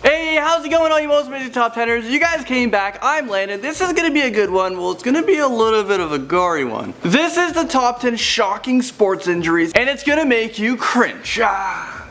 Hey, how's it going all you most amazing top 10ers? You guys came back, I'm Landon. This is gonna be a good one. Well, it's gonna be a little bit of a gory one. This is the top 10 shocking sports injuries, and it's gonna make you cringe.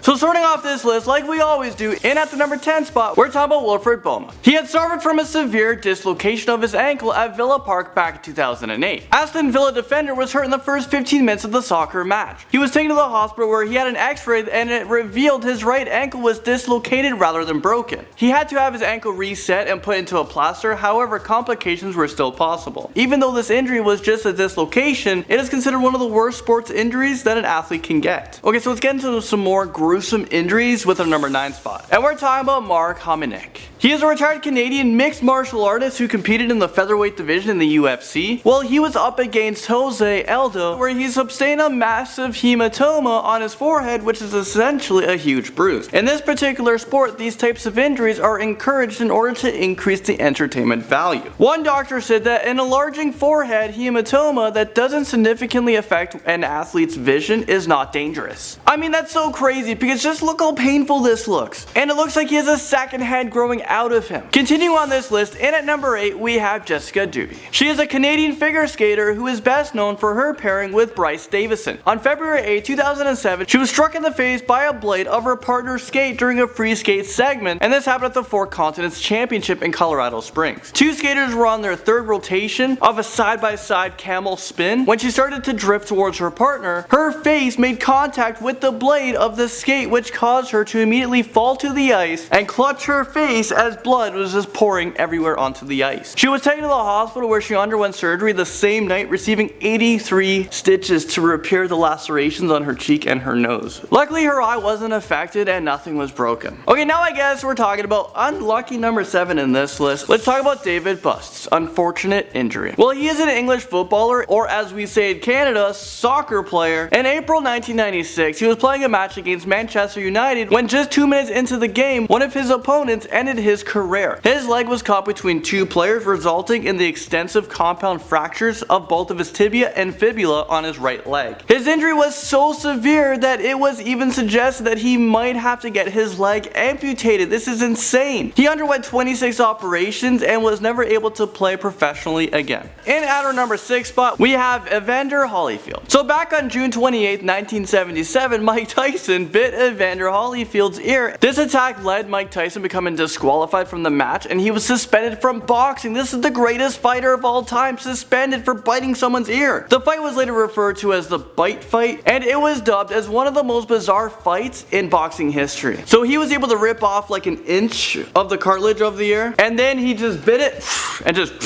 So starting off this list, like we always do, and at the number 10 spot, we're talking about Wilfred Bouma. He had suffered from a severe dislocation of his ankle at Villa Park back in 2008. Aston Villa defender was hurt in the first 15 minutes of the soccer match. He was taken to the hospital where he had an x-ray and it revealed his right ankle was dislocated rather than broken. He had to have his ankle reset and put into a plaster, however complications were still possible. Even though this injury was just a dislocation, it is considered one of the worst sports injuries that an athlete can get. Okay, so let's get into some more gruesome injuries with our number 9 spot. And we're talking about Hominick. He is a retired Canadian mixed martial artist who competed in the featherweight division in the UFC. Well, he was up against Jose Aldo, where he sustained a massive hematoma on his forehead, which is essentially a huge bruise. In this particular sport, these types of injuries are encouraged in order to increase the entertainment value. One doctor said that an enlarging forehead hematoma that doesn't significantly affect an athlete's vision is not dangerous. I mean, that's so crazy because just look how painful this looks. And it looks like he has a second head growing out of him. Continuing on this list, and at number 8 we have Jessica Duby. She is a Canadian figure skater who is best known for her pairing with Bryce Davison. On February 8, 2007, she was struck in the face by a blade of her partner's skate during a free skate segment, and this happened at the Four Continents Championship in Colorado Springs. Two skaters were on their third rotation of a side-by-side camel spin. When she started to drift towards her partner, her face made contact with the blade of the skate, which caused her to immediately fall to the ice and clutch her face as blood was just pouring everywhere onto the ice. She was taken to the hospital where she underwent surgery the same night, receiving 83 stitches to repair the lacerations on her cheek and her nose. Luckily her eye wasn't affected and nothing was broken. Okay, now I guess we're talking about unlucky number 7 in this list. Let's talk about David Bust's unfortunate injury. Well, he is an English footballer, or as we say in Canada, soccer player. In April 1996, he was playing a match against Manchester United when just 2 minutes into the game, one of his opponents ended his career. His leg was caught between two players, resulting in the extensive compound fractures of both of his tibia and fibula on his right leg. His injury was so severe that it was even suggested that he might have to get his leg amputated. This is insane. He underwent 26 operations and was never able to play professionally again. And at our number 6 spot, we have Evander Holyfield. So back on June 28, 1977, Mike Tyson bit Evander Holyfield's ear. This attack led Mike Tyson becoming disqualified from the match, and he was suspended from boxing. This is the greatest fighter of all time, suspended for biting someone's ear. The fight was later referred to as the bite fight, and it was dubbed as one of the most bizarre fights in boxing history. So he was able to rip off like an inch of the cartilage of the ear, and then he just bit it and just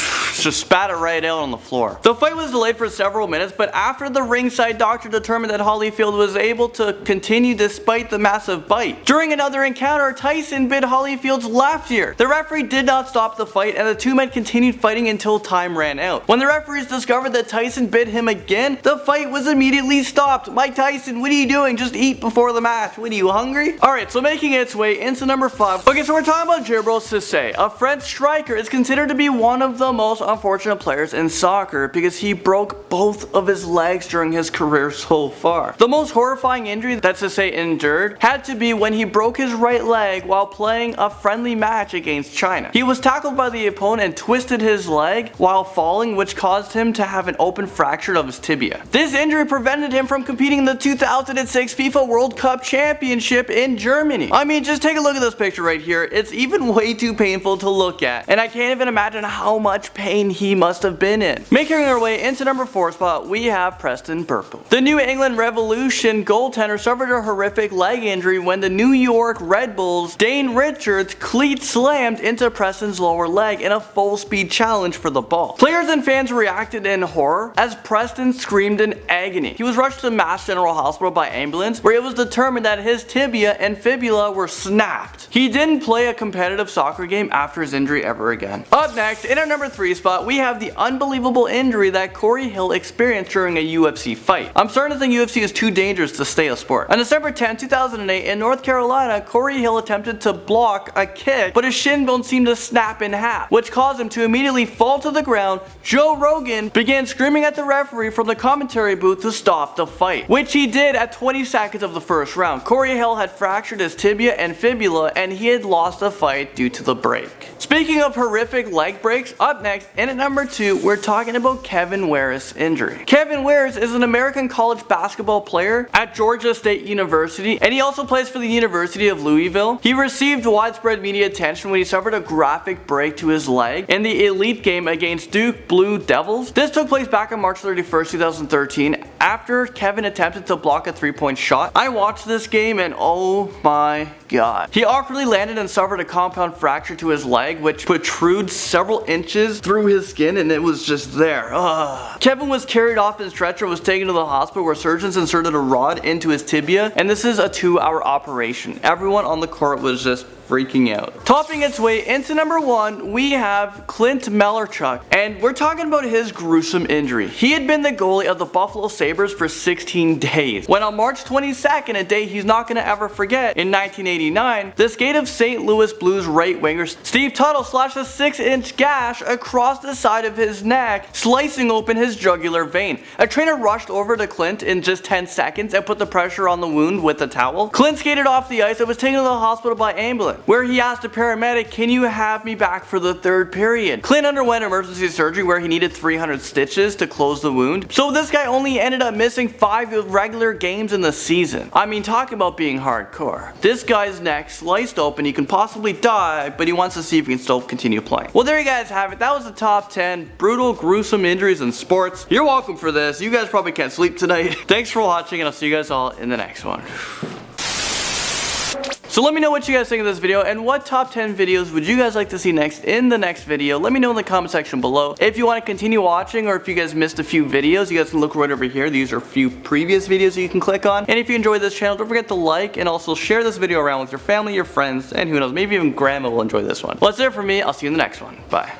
spat it right out on the floor. The fight was delayed for several minutes, but after the ringside doctor determined that Holyfield was able to continue despite the massive bite. During another encounter, Tyson bit Holyfield's left ear. The referee did not stop the fight, and the two men continued fighting until time ran out. When the referees discovered that Tyson bit him again, the fight was immediately stopped. Mike Tyson, what are you doing? Just eat before the match. What are you, hungry? Alright, so making its way into number 5. Okay, so we're talking about Djibril Cissé. A French striker is considered to be one of the most unfortunate players in soccer because he broke both of his legs during his career so far. The most horrifying injury that Cissé endured had to be when he broke his right leg while playing a friendly match against China. He was tackled by the opponent and twisted his leg while falling, which caused him to have an open fracture of his tibia. This injury prevented him from competing in the 2006 FIFA World Cup Championship in Germany. I mean, just take a look at this picture right here. It's even way too painful to look at, and I can't even imagine how much pain he must have been in. Making our way into number 4 spot, we have Preston Pulisic. The New England Revolution goaltender suffered a horrific leg injury when the New York Red Bulls' Dane Richards' cleat slammed into Preston's lower leg in a full-speed challenge for the ball. Players and fans reacted in horror as Preston screamed in agony. He was rushed to Mass General Hospital by ambulance, where it was determined that his tibia and fibula were snapped. He didn't play a competitive soccer game after his injury ever again. Up next, in our number 3 spot, we have the unbelievable injury that Corey Hill experienced during a UFC fight. I'm starting to think UFC is too dangerous to stay a sport. On December 10, 2008, in North Carolina, Corey Hill attempted to block a kick hit, but his shin bone seemed to snap in half, which caused him to immediately fall to the ground. Joe Rogan began screaming at the referee from the commentary booth to stop the fight, which he did at 20 seconds of the first round. Corey Hill had fractured his tibia and fibula, and he had lost the fight due to the break. Speaking of horrific leg breaks, up next, and at number 2, we're talking about Kevin Ware's injury. Kevin Ware is an American college basketball player at Georgia State University, and he also plays for the University of Louisville. He received widespread media attention when he suffered a graphic break to his leg in the elite game against Duke Blue Devils. This took place back on March 31st, 2013, after Kevin attempted to block a 3-point shot. I watched this game and oh my god. He awkwardly landed and suffered a compound fracture to his leg, which protrudes several inches through his skin, and it was just there. Ugh. Kevin was carried off his stretcher and was taken to the hospital where surgeons inserted a rod into his tibia, and this is a 2-hour operation. Everyone on the court was just freaking out. Topping its way into number 1, we have Clint Malchuk, and we're talking about his gruesome injury. He had been the goalie of the Buffalo Sabres for 16 days, when on March 22nd, a day he's not going to ever forget, in 1989, the skate of St. Louis Blues right winger Steve Tuttle slashed a 6-inch gash across the side of his neck, slicing open his jugular vein. A trainer rushed over to Clint in just 10 seconds and put the pressure on the wound with a towel. Clint skated off the ice and was taken to the hospital by ambulance, where he asked a paramedic, "Can you have me back for the 3rd period?" Clint underwent emergency surgery where he needed 300 stitches to close the wound. So this guy only ended up missing 5 regular games in the season. I mean, talk about being hardcore. This guy's neck sliced open, he can possibly die, but he wants to see if he can still continue playing. Well, there you guys have it. That was the top 10 brutal, gruesome injuries in sports. You're welcome for this. You guys probably can't sleep tonight. Thanks for watching, and I'll see you guys all in the next one. So let me know what you guys think of this video, and what top 10 videos would you guys like to see next in the next video. Let me know in the comment section below. If you want to continue watching, or if you guys missed a few videos, you guys can look right over here. These are a few previous videos that you can click on. And if you enjoyed this channel, don't forget to like and also share this video around with your family, your friends, and who knows, maybe even grandma will enjoy this one. Well, that's it for me. I'll see you in the next one. Bye.